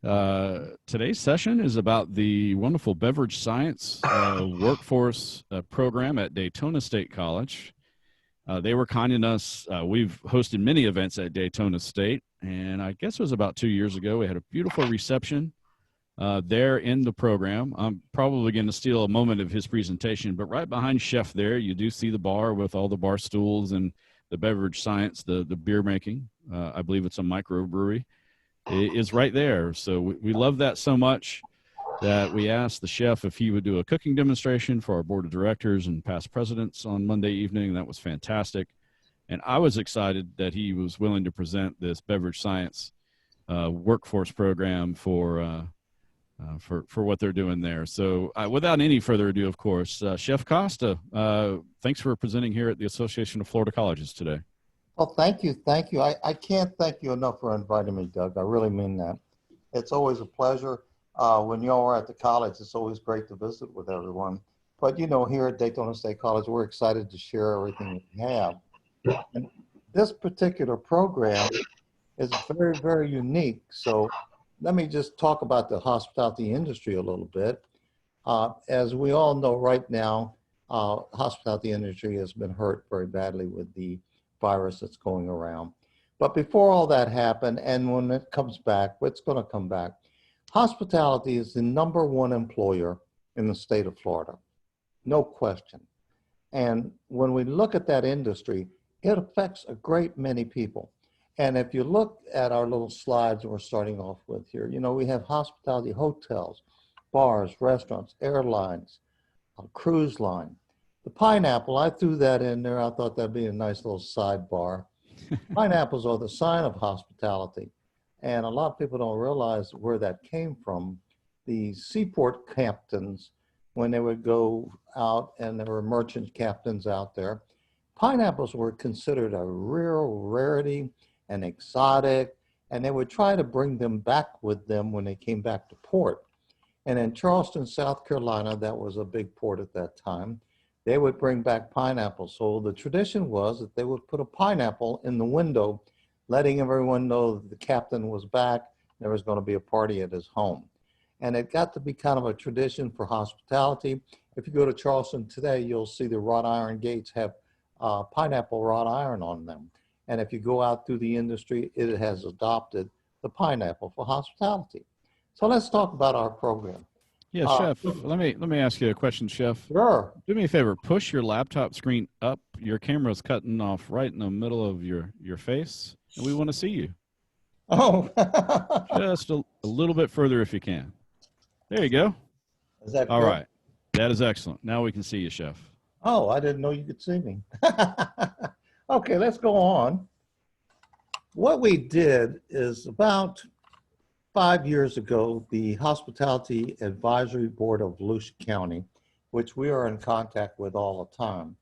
Today's session is about the wonderful Beverage Science workforce program at Daytona State College. They were kind enough. We've hosted many events at Daytona State, and I guess it was about 2 years ago. We had a beautiful reception there in the program. I'm probably going to steal a moment of his presentation, but right behind Chef there, you do see the bar with all the bar stools and the Beverage Science, the beer making. I believe it's a microbrewery. It is right there. So we love that so much that we asked the chef if he would do a cooking demonstration for our board of directors and past presidents on Monday evening. That was fantastic. And I was excited that he was willing to present this Beverage Science workforce program for what they're doing there. So without any further ado, of course, Chef Costa, thanks for presenting here at the Association of Florida Colleges today. Well, thank you. Thank you. I can't thank you enough for inviting me, Doug. I really mean that. It's always a pleasure. When you all are at the college, it's always great to visit with everyone. But, you know, here at Daytona State College, we're excited to share everything we have. And this particular program is very, very unique. So let me just talk about the hospitality industry a little bit. As we all know right now, hospitality industry has been hurt very badly with the virus that's going around. But before all that happened, and when it comes back, it's going to come back, hospitality is the #1 employer in the state of Florida, no question. And when we look at that industry, it affects a great many people. And if you look at our little slides we're starting off with here, you know, we have hospitality, hotels, bars, restaurants, airlines, cruise line. The pineapple, I threw that in there. I thought that'd be a nice little sidebar. Pineapples are the sign of hospitality. And a lot of people don't realize where that came from. The seaport captains, when they would go out and there were merchant captains out there, pineapples were considered a real rarity and exotic, and they would try to bring them back with them when they came back to port. And in Charleston, South Carolina, that was a big port at that time, they would bring back pineapples. So the tradition was that they would put a pineapple in the window, letting everyone know that the captain was back, there was going to be a party at his home. And it got to be kind of a tradition for hospitality. If you go to Charleston today, you'll see the wrought iron gates have pineapple wrought iron on them. And if you go out through the industry, it has adopted the pineapple for hospitality. So let's talk about our program. Yeah, Chef, let me ask you a question, Chef. Sure. Do me a favor, push your laptop screen up. Your camera's cutting off right in the middle of your face, and we want to see you. Oh. Just a little bit further if you can. There you go. Is that all good? Right. That is excellent. Now we can see you, Chef. Oh, I didn't know you could see me. Okay, let's go on. What we did is about 5 years ago, the Hospitality Advisory Board of Volusia County, which we are in contact with all the time,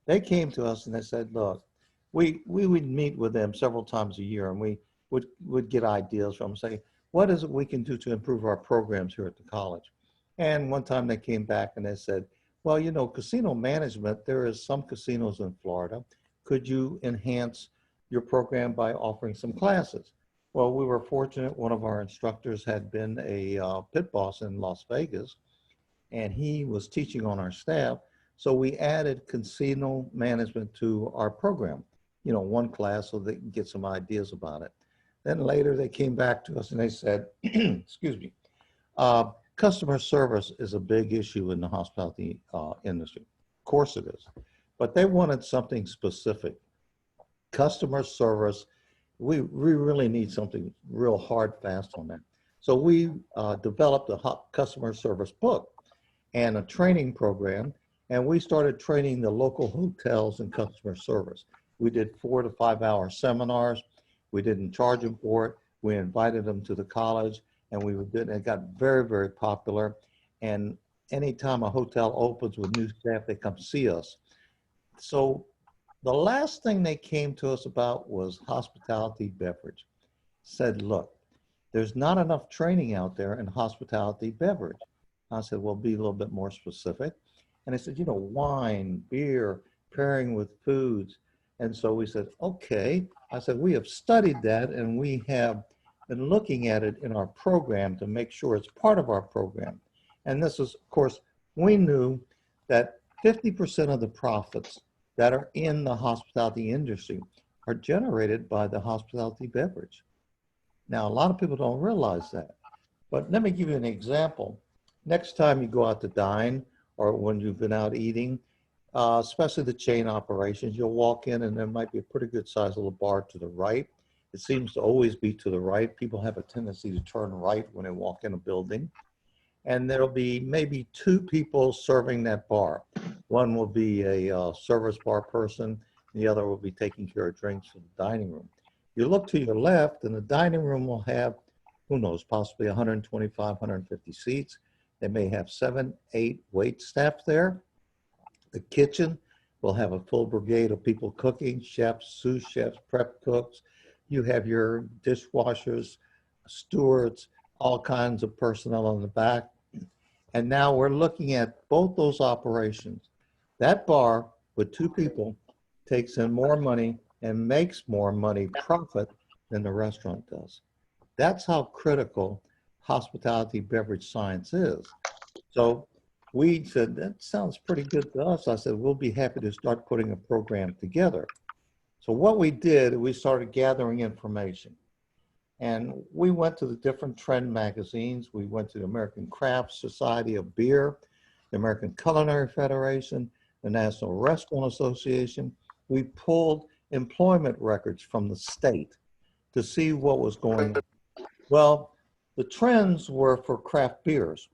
they came to us and they said, look, we would meet with them several times a year, and we would get ideas from them, say, what is it we can do to improve our programs here at the college? And one time they came back and they said, well, you know, casino management, there is some casinos in Florida. Could you enhance your program by offering some classes? Well, we were fortunate. One of our instructors had been a pit boss in Las Vegas, and he was teaching on our staff. So we added casino management to our program, you know, one class so they can get some ideas about it. Then later they came back to us and they said, excuse me, customer service is a big issue in the hospitality industry. Of course it is, but they wanted something specific. Customer service, we really need something real hard, fast on that. So we developed a customer service book and a training program, and we started training the local hotels in customer service. We did 4 to 5 hour seminars. We didn't charge them for it. We invited them to the college, and it got very, very popular. And anytime a hotel opens with new staff, they come see us. So the last thing they came to us about was hospitality beverage. Said, look, there's not enough training out there in hospitality beverage. I said, well, be a little bit more specific. And they said, you know, wine, beer, pairing with foods. And so we said, okay. I said, we have studied that, and we have and looking at it in our program to make sure it's part of our program. And this is, of course, we knew that 50% of the profits that are in the hospitality industry are generated by the hospitality beverage. Now, a lot of people don't realize that, but let me give you an example. Next time you go out to dine or when you've been out eating, especially the chain operations, you'll walk in and there might be a pretty good sized little bar to the right. It seems to always be to the right. People have a tendency to turn right when they walk in a building. And there'll be maybe two people serving that bar. One will be a service bar person, the other will be taking care of drinks for the dining room. You look to your left and the dining room will have, who knows, possibly 125, 150 seats. They may have 7, 8 wait staff there. The kitchen will have a full brigade of people cooking, chefs, sous chefs, prep cooks. You have your dishwashers, stewards, all kinds of personnel on the back. And now we're looking at both those operations. That bar with 2 people takes in more money and makes more money profit than the restaurant does. That's how critical hospitality beverage science is. So we said, that sounds pretty good to us. I said, we'll be happy to start putting a program together. So what we did, we started gathering information. And we went to the different trend magazines. We went to the American Craft Society of Beer, the American Culinary Federation, the National Restaurant Association. We pulled employment records from the state to see what was going on. Well, the trends were for craft beers.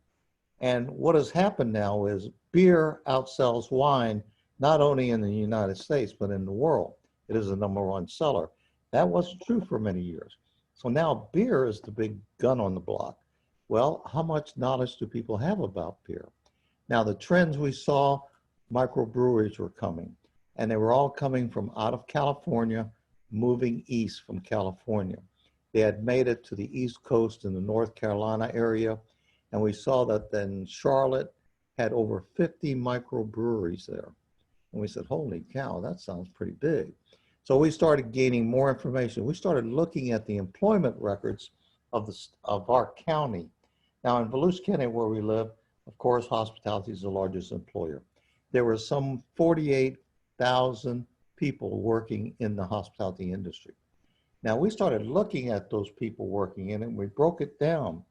And what has happened now is beer outsells wine, not only in the United States, but in the world. It is the #1 seller. That wasn't true for many years. So now beer is the big gun on the block. Well, how much knowledge do people have about beer? Now, the trends we saw, microbreweries were coming, and they were all coming from out of California, moving east from California. They had made it to the East Coast in the North Carolina area, and we saw that then Charlotte had over 50 microbreweries there. And we said, holy cow, that sounds pretty big. So we started gaining more information. We started looking at the employment records of our county. Now in Volusia County where we live, of course, hospitality is the largest employer. There were some 48,000 people working in the hospitality industry. Now we started looking at those people working in it, and we broke it down.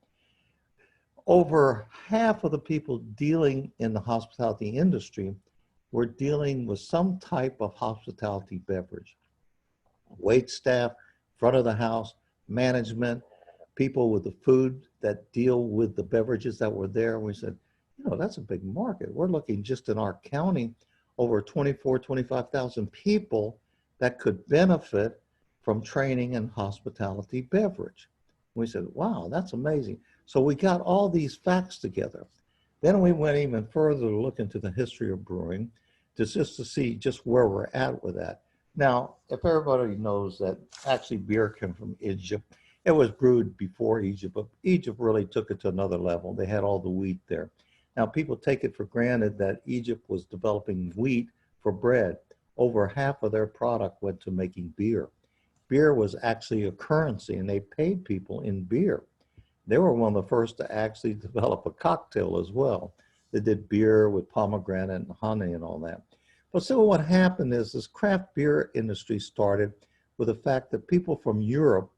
Over half of the people dealing in the hospitality industry were dealing with some type of hospitality beverage. Wait staff, front of the house, management, people with the food that deal with the beverages that were there. And we said, you know, that's a big market. We're looking just in our county over 24, 25,000 people that could benefit from training in hospitality beverage. We said, wow, that's amazing. So we got all these facts together. Then we went even further to look into the history of brewing, just to see just where we're at with that. Now, if everybody knows that actually beer came from Egypt, it was brewed before Egypt, but Egypt really took it to another level. They had all the wheat there. Now, people take it for granted that Egypt was developing wheat for bread. Over half of their product went to making beer. Beer was actually a currency, and they paid people in beer. They were one of the first to actually develop a cocktail as well. They did beer with pomegranate and honey and all that. But so what happened is this craft beer industry started with the fact that people from Europe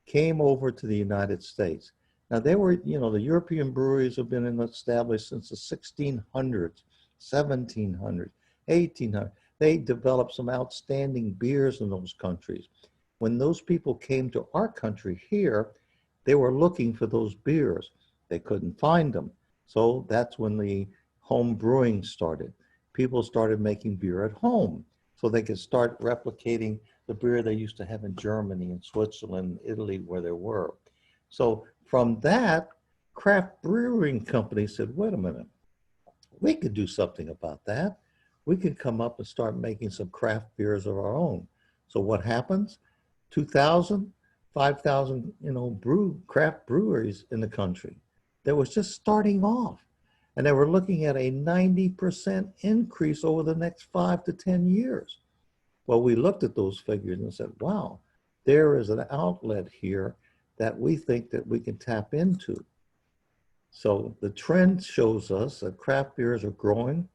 came over to the United States. Now they were, you know, the European breweries have been established since the 1600s, 1700s, 1800s. They developed some outstanding beers in those countries. When those people came to our country here, they were looking for those beers. They couldn't find them. So that's when the home brewing started. People started making beer at home so they could start replicating the beer they used to have in Germany and Switzerland, Italy, where they were. So from that, craft brewing companies said, wait a minute, we could do something about that. We could come up and start making some craft beers of our own. So what happens? 2,000, 5,000, you know, craft breweries in the country that was just starting off. And they were looking at a 90% increase over the next 5 to 10 years. Well, we looked at those figures and said, wow, there is an outlet here that we think that we can tap into. So the trend shows us that craft beers are growing.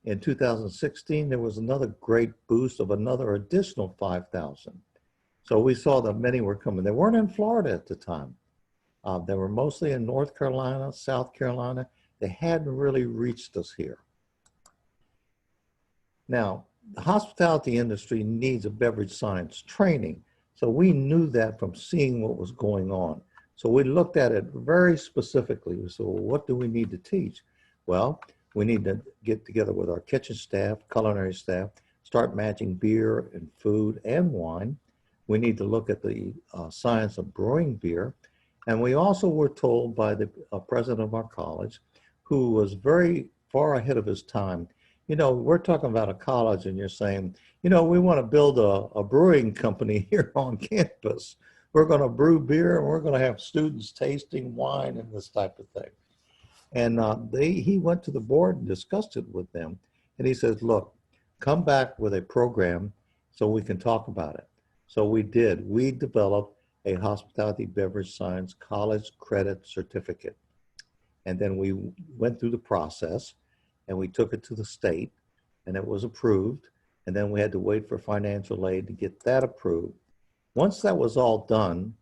In 2016, there was another great boost of another additional 5,000. So we saw that many were coming. They weren't in Florida at the time. They were mostly in North Carolina, South Carolina. They hadn't really reached us here. Now, the hospitality industry needs a beverage science training. So we knew that from seeing what was going on. So we looked at it very specifically. We said, well, what do we need to teach? Well, we need to get together with our kitchen staff, culinary staff, start matching beer and food and wine. We need to look at the science of brewing beer. And we also were told by the president of our college, who was very far ahead of his time. You know, we're talking about a college and you're saying, you know, we want to build a brewing company here on campus. We're going to brew beer and we're going to have students tasting wine and this type of thing. And he went to the board and discussed it with them. And he says, look, come back with a program so we can talk about it. So we did. We developed a hospitality beverage science college credit certificate. And then we went through the process and we took it to the state and it was approved. And then we had to wait for financial aid to get that approved. Once that was all done,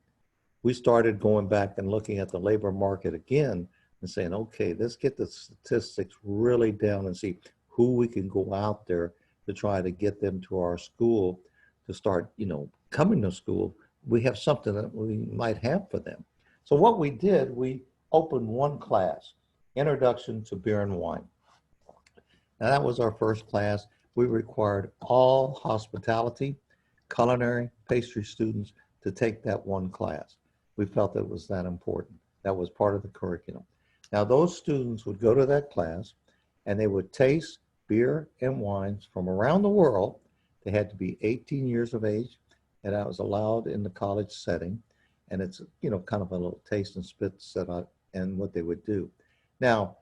we started going back and looking at the labor market again and saying, okay, let's get the statistics really down and see who we can go out there to try to get them to our school to start, you know, coming to school. We have something that we might have for them. So what we did, we opened one class, Introduction to Beer and Wine. Now that was our first class. We required all hospitality, culinary, pastry students to take that one class. We felt that it was that important. That was part of the curriculum. Now those students would go to that class and they would taste beer and wines from around the world. They had to be 18 years of age, and that was allowed in the college setting. And it's, you know, kind of a little taste and spit set up and what they would do. Now,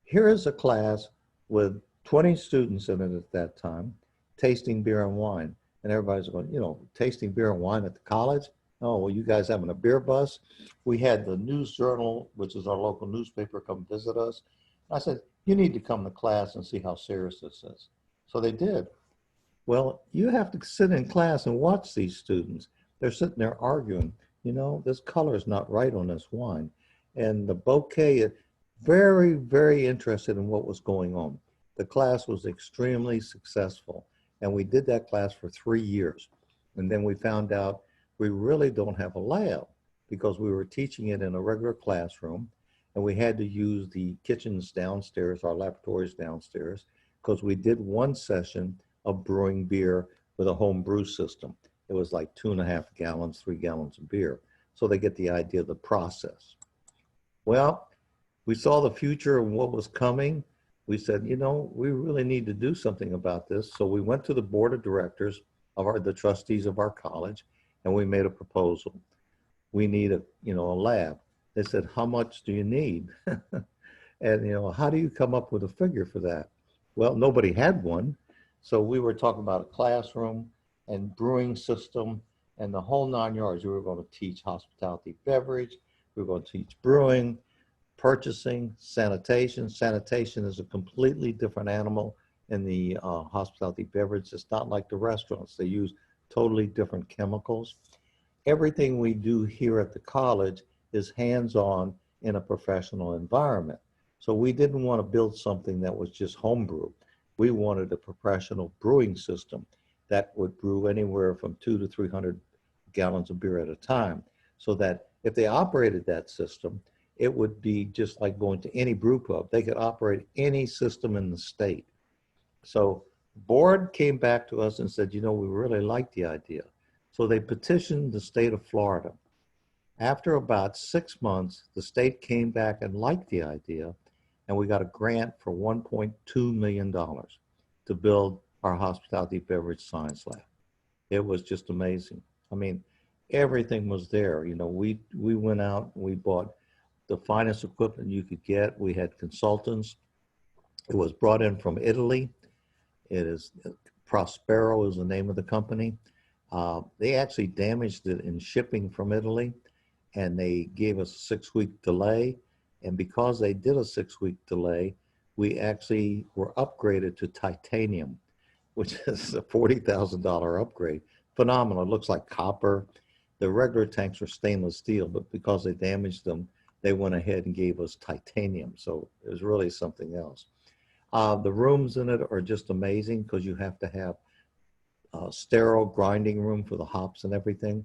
here is a class with 20 students in it at that time, tasting beer and wine. And everybody's going, you know, tasting beer and wine at the college? Oh, well, you guys having a beer bus? We had the News Journal, which is our local newspaper, come visit us. I said, you need to come to class and see how serious this is. So they did. Well, you have to sit in class and watch these students. They're sitting there arguing, you know, this color is not right on this wine. And the bouquet, very, very interested in what was going on. The class was extremely successful. And we did that class for 3 years. And then we found out we really don't have a lab because we were teaching it in a regular classroom. And we had to use the kitchens downstairs, our laboratories downstairs, because we did one session of brewing beer with a home brew system. It was like 2.5 gallons, 3 gallons of beer. So they get the idea of the process. Well, we saw the future and what was coming. We said, you know, we really need to do something about this. So we went to the board of directors of the trustees of our college, and we made a proposal. We need a lab. They said, how much do you need? And, you know, how do you come up with a figure for that? Well, nobody had one. So we were talking about a classroom and brewing system and the whole 9 yards. We were going to teach hospitality beverage. We were going to teach brewing, purchasing, sanitation. Sanitation is a completely different animal in the hospitality beverage. It's not like the restaurants. They use totally different chemicals. Everything we do here at the college is hands-on in a professional environment. So we didn't want to build something that was just homebrew. We wanted a professional brewing system that would brew anywhere from 200 to 300 gallons of beer at a time, so that if they operated that system, it would be just like going to any brew pub. They could operate any system in the state. So the board came back to us and said, you know, we really like the idea. So they petitioned the state of Florida. After about 6 months, the state came back and liked the idea, and we got a grant for $1.2 million to build our hospitality beverage science lab. It was just amazing. I mean, everything was there. You know, we went out, we bought the finest equipment you could get. We had consultants. It was brought in from Italy. It is Prospero is the name of the company. They actually damaged it in shipping from Italy. and they gave us a 6-week delay. And because they did a 6-week delay, we actually were upgraded to titanium, which is a $40,000 upgrade. Phenomenal. It looks like copper. The regular tanks are stainless steel, but because they damaged them, they went ahead and gave us titanium. So it was really something else. The rooms in it are just amazing because you have to have a sterile grinding room for the hops and everything.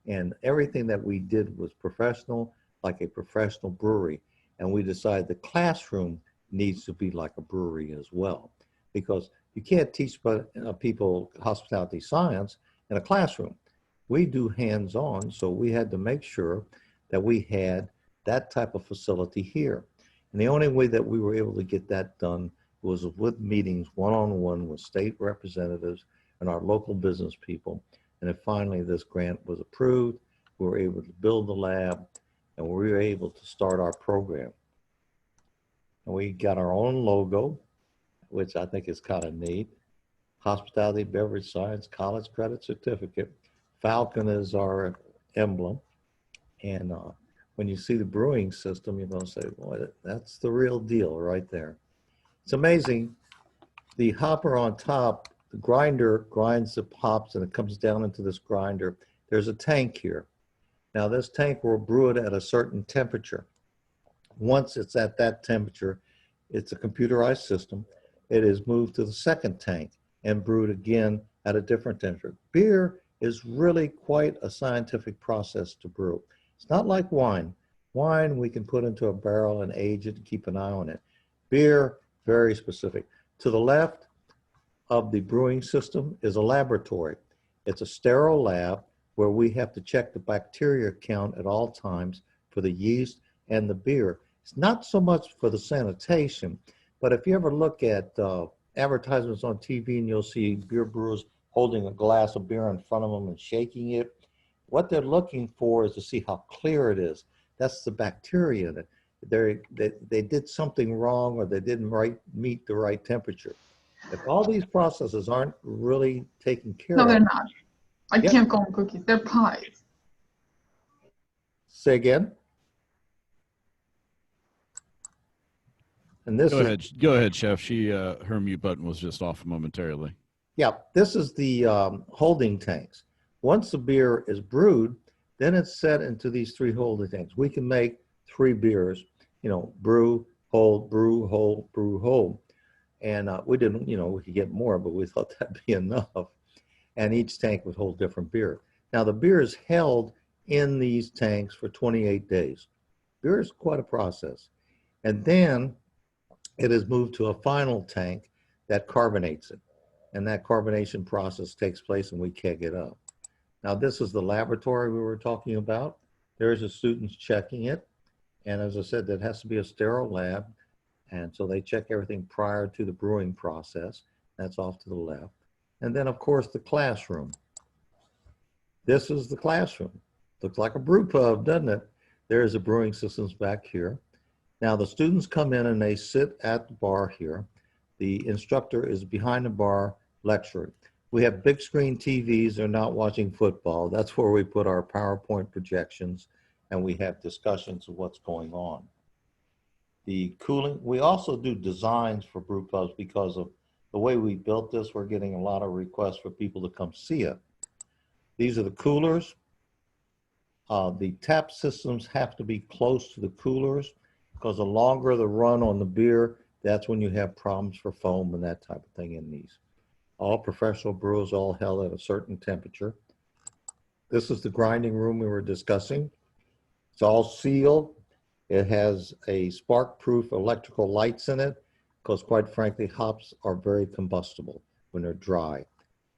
And everything that we did was professional, like a professional brewery. And we decided the classroom needs to be like a brewery as well, because you can't teach people hospitality science in a classroom. We do hands-on, so we had to make sure that we had that type of facility here. And the only way that we were able to get that done was with meetings one-on-one with state representatives and our local business people. And then finally, this grant was approved. We were able to build the lab, and we were able to start our program. And we got our own logo, which I think is kind of neat. Hospitality Beverage Science College Credit Certificate. Falcon is our emblem. And when you see the brewing system, you're going to say, boy, that's the real deal right there. It's amazing. The hopper on top, the grinder grinds the hops and it comes down into this grinder. There's a tank here. Now this tank will brew it at a certain temperature. Once it's at that temperature, it's a computerized system. It is moved to the second tank and brewed again at a different temperature. Beer is really quite a scientific process to brew. It's not like wine. Wine we can put into a barrel and age it and keep an eye on it. Beer, very specific. To the left of the brewing system is a laboratory. It's a sterile lab where we have to check the bacteria count at all times for the yeast and the beer. It's not so much for the sanitation, but if you ever look at advertisements on TV and you'll see beer brewers holding a glass of beer in front of them and shaking it, what they're looking for is to see how clear it is. That's the bacteria in it. They did something wrong or they didn't meet the right temperature. If all these processes aren't really taken care of. No, they're not. I Yep. can't call them cookies. They're pies. Say again? And this Go ahead, Chef. Her mute button was just off momentarily. Yeah, this is the holding tanks. Once the beer is brewed, then it's set into these 3 holding tanks. We can make 3 beers, brew, hold, brew, hold, brew, hold. And we didn't, we could get more, but we thought that'd be enough. And each tank would hold different beer. Now the beer is held in these tanks for 28 days. Beer is quite a process. And then it is moved to a final tank that carbonates it. And that carbonation process takes place and we keg it up. Now this is the laboratory we were talking about. There's the students checking it. And as I said, that has to be a sterile lab. And so they check everything prior to the brewing process. That's off to the left. And then of course the classroom. This is the classroom. Looks like a brew pub, doesn't it? There's the brewing systems back here. Now the students come in and they sit at the bar here. The instructor is behind the bar lecturing. We have big screen TVs. They're not watching football. That's where we put our PowerPoint projections and we have discussions of what's going on. The cooling, we also do designs for brew pubs because of the way we built this. We're getting a lot of requests for people to come see it. These are the coolers. The tap systems have to be close to the coolers because the longer the run on the beer, that's when you have problems for foam and that type of thing in these. All professional brewers, all held at a certain temperature. This is the grinding room we were discussing. It's all sealed. It has a spark-proof electrical lights in it because quite frankly, hops are very combustible when they're dry.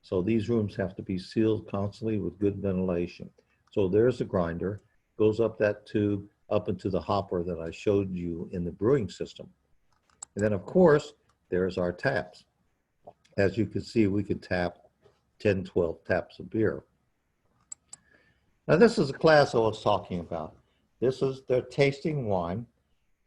So these rooms have to be sealed constantly with good ventilation. So there's the grinder, goes up that tube, up into the hopper that I showed you in the brewing system. And then of course, there's our taps. As you can see, we can tap 10, 12 taps of beer. Now this is the class I was talking about. They're tasting wine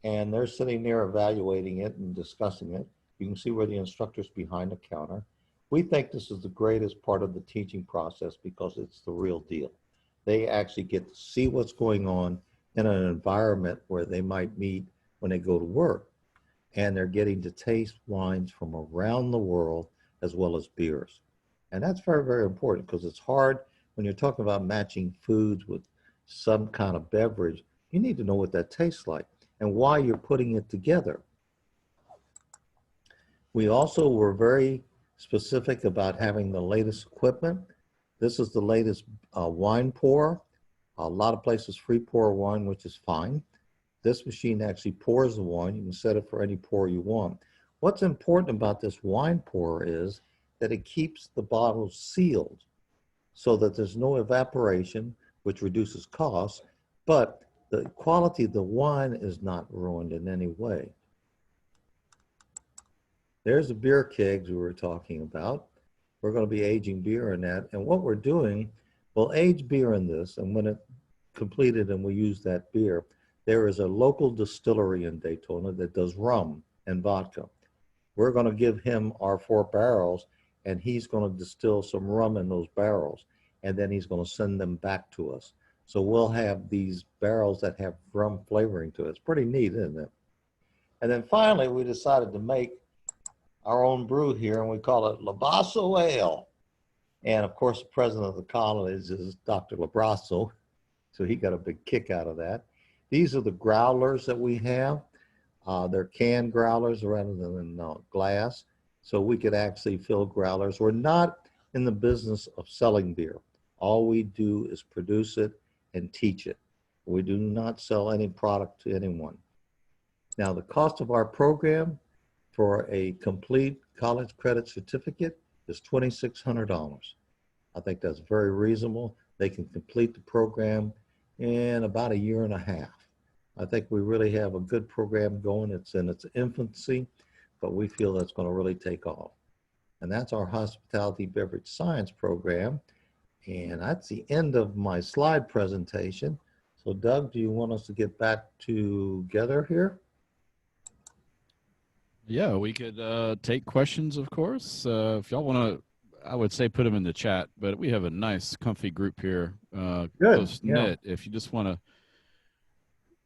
and they're sitting there evaluating it and discussing it. You can see where the instructor's behind the counter. We think this is the greatest part of the teaching process because it's the real deal. They actually get to see what's going on in an environment where they might meet when they go to work. And they're getting to taste wines from around the world as well as beers. And that's very, very important because it's hard when you're talking about matching foods with some kind of beverage. You need to know what that tastes like and why you're putting it together. We also were very specific about having the latest equipment. This is the latest wine pour. A lot of places free pour wine, which is fine. This machine actually pours the wine. You can set it for any pour you want. What's important about this wine pour is that it keeps the bottles sealed so that there's no evaporation, which reduces costs, but the quality of the wine is not ruined in any way. There's the beer kegs we were talking about. We're going to be aging beer in that. And what we're doing, we'll age beer in this, and when it's completed and we use that beer, there is a local distillery in Daytona that does rum and vodka. We're going to give him our 4 barrels, and he's going to distill some rum in those barrels, and then he's going to send them back to us. So we'll have these barrels that have rum flavoring to it. It's pretty neat, isn't it? And then finally, we decided to make our own brew here, and we call it Labrasso Ale. And of course, the president of the college is Dr. Labrasso, so he got a big kick out of that. These are the growlers that we have. They're canned growlers rather than glass, so we could actually fill growlers. We're not in the business of selling beer. All we do is produce it and teach it. We do not sell any product to anyone. Now, the cost of our program for a complete college credit certificate is $2,600. I think that's very reasonable. They can complete the program in about 1.5 years. I think we really have a good program going. It's in its infancy, but we feel that's going to really take off. And that's our hospitality beverage science program. And that's the end of my slide presentation. So Doug, do you want us to get back together here? Yeah, we could take questions, of course. If y'all want to, I would say put them in the chat, but we have a nice, comfy group here, close knit. If you just want to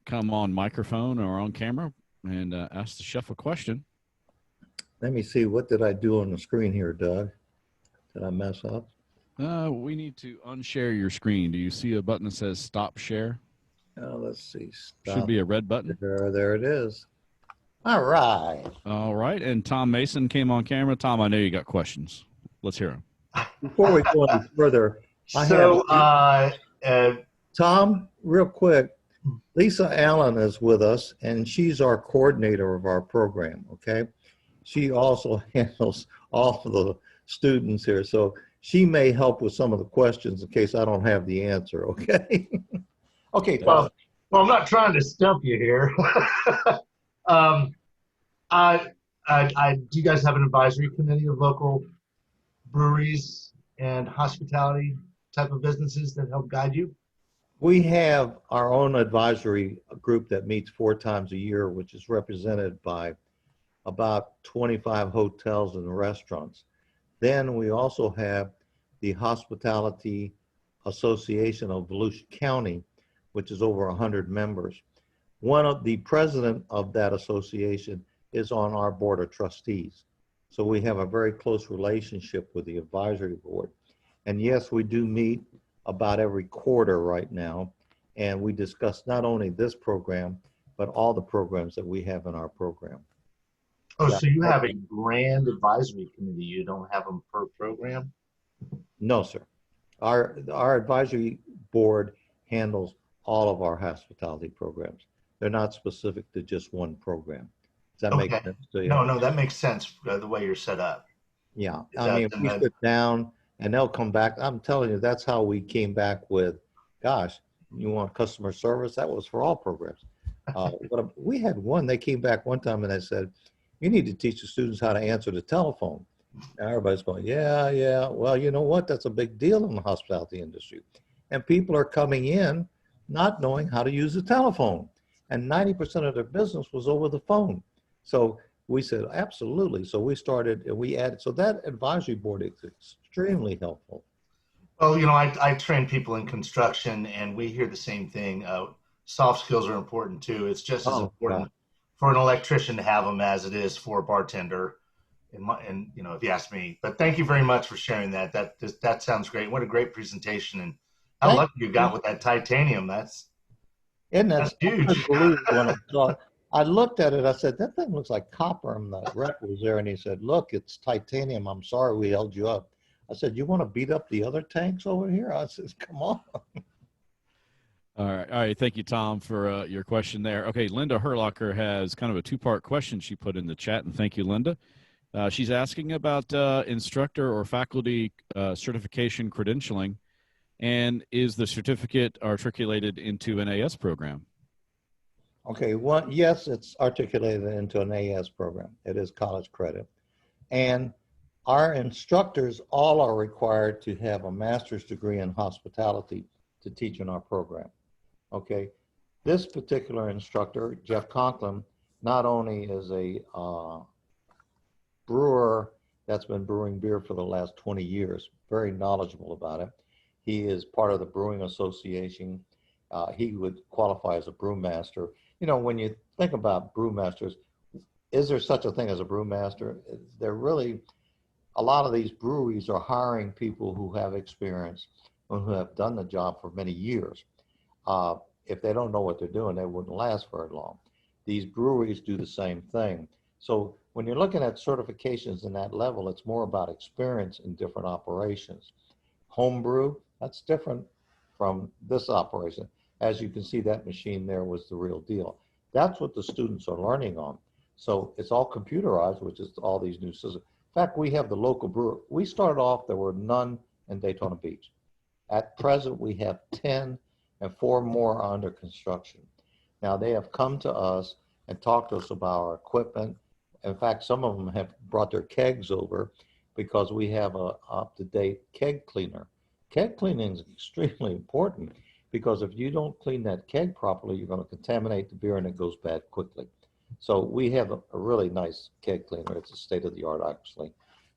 come on microphone or on camera and ask the chef a question. Let me see, what did I do on the screen here, Doug? Did I mess up? We need to unshare your screen. Do you see a button that says stop share? Let's see. Stop. Should be a red button. There it is. All right. All right. And Tom Mason came on camera. Tom, I know you got questions. Let's hear them. Before we go any further, Tom, real quick, Lisa Allen is with us, and she's our coordinator of our program, okay? She also handles all of the students here, so she may help with some of the questions in case I don't have the answer, okay? Okay, Tom. Well, I'm not trying to stump you here. Do you guys have an advisory committee of local breweries and hospitality type of businesses that help guide you? We have our own advisory group that meets 4 times a year, which is represented by about 25 hotels and restaurants. Then we also have the Hospitality Association of Volusia County, which is over 100 members. One of the president of that association is on our board of trustees. So we have a very close relationship with the advisory board. And yes, we do meet about every quarter right now. And we discuss not only this program, but all the programs that we have in our program. Oh, so you have a grand advisory committee. You don't have them per program? No, sir. Our advisory board handles all of our hospitality programs. They're not specific to just one program. Does that make sense to you? No, that makes sense the way you're set up. Yeah, I mean, we sit down and they'll come back. I'm telling you, that's how we came back with, gosh, you want customer service? That was for all programs. But we had one, they came back one time and they said, you need to teach the students how to answer the telephone. And everybody's going, yeah. Well, you know what? That's a big deal in the hospitality industry. And people are coming in not knowing how to use the telephone. And 90% of their business was over the phone. So we said, absolutely. So we started and we added, so that advisory board is extremely helpful. Oh, I train people in construction, and we hear the same thing. Soft skills are important too. It's just as Oh, yeah. important for an electrician to have them as it is for a bartender. If you ask me. But thank you very much for sharing that. That sounds great. What a great presentation, and how Thank lucky you you. got with that titanium. Isn't that, That's I couldn't huge. believe it when I saw it. I looked at it, I said, that thing looks like copper. And the rep was there and he said, look, it's titanium. I'm sorry we held you up. I said, you want to beat up the other tanks over here? I said, come on. All right. All right. Thank you, Tom, for your question there. Okay. Linda Herlocker has kind of a two-part question she put in the chat, and thank you, Linda. She's asking about instructor or faculty certification credentialing, and is the certificate articulated into an AS program? Okay, yes, it's articulated into an AS program. It is college credit. And our instructors all are required to have a master's degree in hospitality to teach in our program. Okay, this particular instructor, Jeff Conklin, not only is a brewer that's been brewing beer for the last 20 years, very knowledgeable about it. He is part of the Brewing Association. He would qualify as a brewmaster. When you think about brewmasters, is there such a thing as a brewmaster? They're really, a lot of these breweries are hiring people who have experience and who have done the job for many years. If they don't know what they're doing, they wouldn't last very long. These breweries do the same thing. So when you're looking at certifications in that level, it's more about experience in different operations. Homebrew, that's different from this operation. As you can see, that machine there was the real deal. That's what the students are learning on. So it's all computerized, which is all these new systems. In fact, we have the local brewer. We started off, there were none in Daytona Beach. At present, we have 10 and 4 more are under construction. Now, they have come to us and talked to us about our equipment. In fact, some of them have brought their kegs over because we have a up-to-date keg cleaner. Keg cleaning is extremely important because if you don't clean that keg properly, you're going to contaminate the beer and it goes bad quickly. So we have a really nice keg cleaner. It's a state-of-the-art, actually.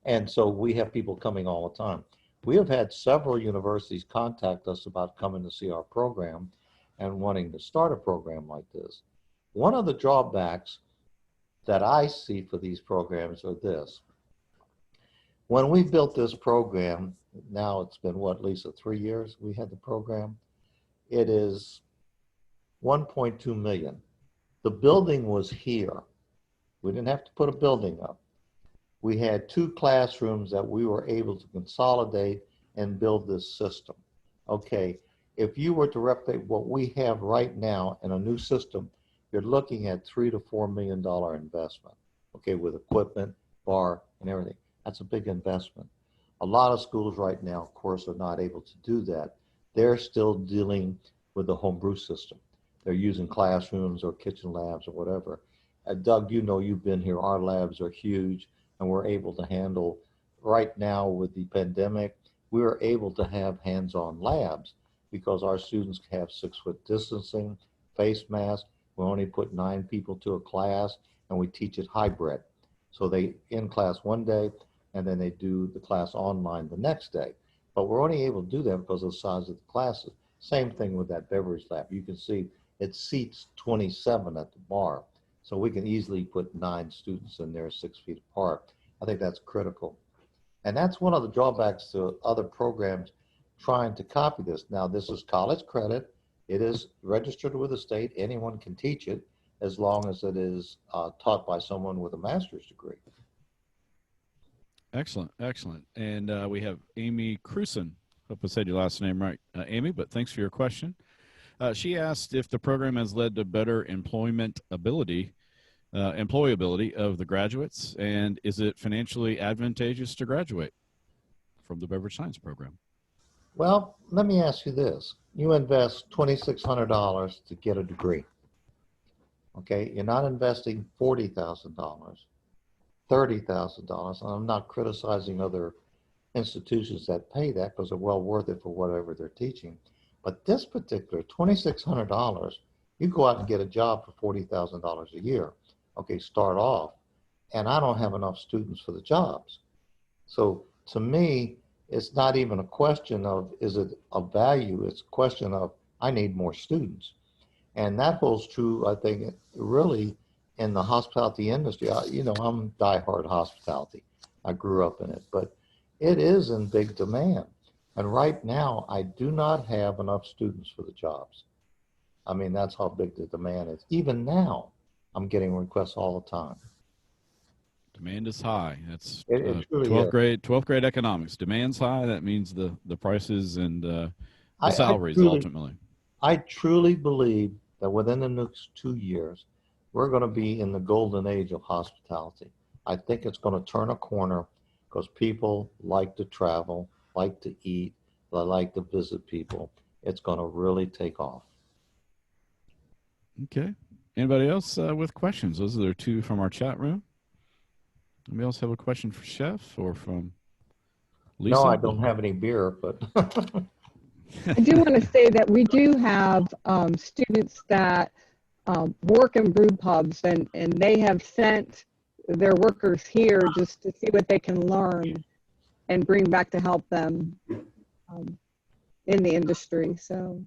And so we have people coming all the time. We have had several universities contact us about coming to see our program and wanting to start a program like this. One of the drawbacks that I see for these programs are this. When we built this program, now it's been what, Lisa, 3 years we had the program? It is 1.2 million. The building was here. We didn't have to put a building up. We had 2 classrooms that we were able to consolidate and build this system. Okay, if you were to replicate what we have right now in a new system, you're looking at $3 to $4 million investment. Okay, with equipment, bar, and everything. That's a big investment. A lot of schools right now, of course, are not able to do that. They're still dealing with the homebrew system. They're using classrooms or kitchen labs or whatever. Doug, you've been here. Our labs are huge, and we're able to handle, right now with the pandemic, we are able to have hands-on labs because our students have 6-foot distancing, face masks. We only put 9 people to a class, and we teach it hybrid. So they in class one day, and then they do the class online the next day. But we're only able to do that because of the size of the classes. Same thing with that beverage lab. You can see it seats 27 at the bar. So we can easily put 9 students in there 6 feet apart. I think that's critical. And that's one of the drawbacks to other programs trying to copy this. Now, this is college credit. It is registered with the state. Anyone can teach it as long as it is taught by someone with a master's degree. Excellent, excellent. And we have Amy Cruson. Hope I said your last name right, Amy, but thanks for your question. She asked if the program has led to better employability of the graduates, and is it financially advantageous to graduate from the beverage science program? Well, let me ask you this. You invest $2,600 to get a degree. Okay, you're not investing $40,000, $30,000. And I'm not criticizing other institutions that pay that because they're well worth it for whatever they're teaching. But this particular $2,600, you go out and get a job for $40,000 a year. Okay, start off. And I don't have enough students for the jobs. So to me, it's not even a question of is it of value. It's a question of I need more students. And that holds true, I think, really in the hospitality industry. I'm diehard hospitality. I grew up in it, but it is in big demand. And right now, I do not have enough students for the jobs. I mean, that's how big the demand is. Even now, I'm getting requests all the time. Demand is high. That's It truly 12th grade economics. Demand's high. That means the prices and the I salaries truly, ultimately. I truly believe that within the next 2 years, we're going to be in the golden age of hospitality. I think it's going to turn a corner because people like to travel, like to eat, they like to visit people. It's going to really take off. Okay. Anybody else with questions? Those are the two from our chat room. Anybody else have a question for Chef or from Lisa? No, I don't have any beer, but I do want to say that we do have students that work in brew pubs, and they have sent their workers here just to see what they can learn and bring back to help them in the industry. So,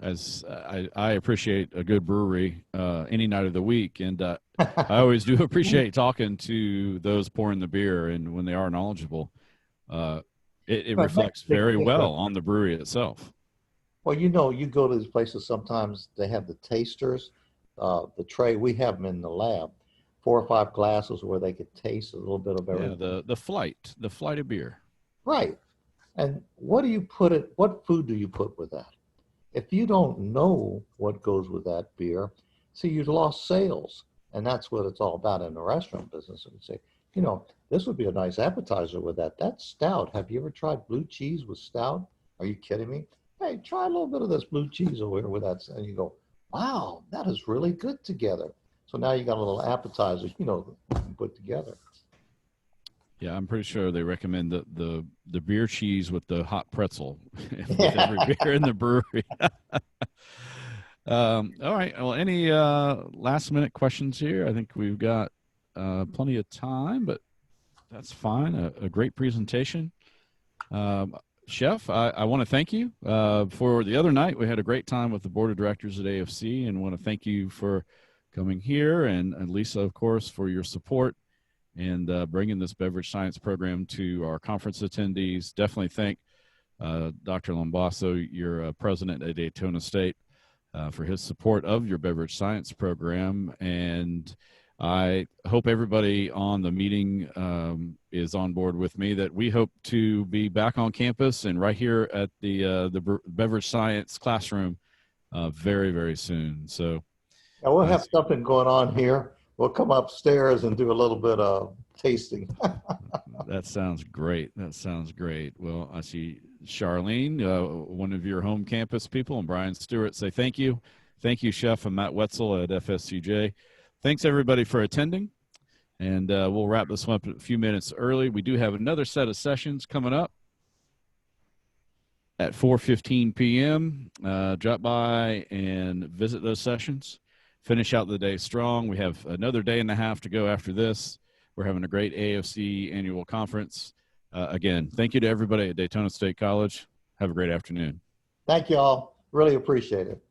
as I appreciate a good brewery any night of the week, and I always do appreciate talking to those pouring the beer, and when they are knowledgeable, it reflects very well on the brewery itself. well, you go to these places sometimes, they have the tasters, the tray. We have them in the lab, 4 or 5 glasses where they could taste a little bit of everything. Yeah, the flight of beer. Right. And what food do you put with that? If you don't know what goes with that beer, see, you've lost sales. And that's what it's all about in the restaurant business. And say, this would be a nice appetizer with that. That's stout. Have you ever tried blue cheese with stout? Are you kidding me? Hey, try a little bit of this blue cheese over here with that. And you go, wow, that is really good together. So now you got a little appetizer, you can put together. Yeah, I'm pretty sure they recommend the beer cheese with the hot pretzel with every beer in the brewery. All right. Well, any last minute questions here? I think we've got plenty of time, but that's fine. A great presentation. Chef, I want to thank you for the other night. We had a great time with the board of directors at AFC, and want to thank you for coming here, and Lisa, of course, for your support and bringing this beverage science program to our conference attendees. Definitely thank Dr. Lombasso, your president at Daytona State, for his support of your beverage science program. And I hope everybody on the meeting is on board with me that we hope to be back on campus and right here at the beverage science classroom very, very soon. So yeah, we'll have something going on here. We'll come upstairs and do a little bit of tasting. That sounds great. That sounds great. Well, I see Charlene, one of your home campus people, and Brian Stewart say thank you. Thank you, Chef, and Matt Wetzel at FSCJ. Thanks, everybody, for attending. And we'll wrap this one up a few minutes early. We do have another set of sessions coming up at 4:15 p.m. Drop by and visit those sessions. Finish out the day strong. We have another day and a half to go after this. We're having a great AFC annual conference. Again, thank you to everybody at Daytona State College. Have a great afternoon. Thank you all. Really appreciate it.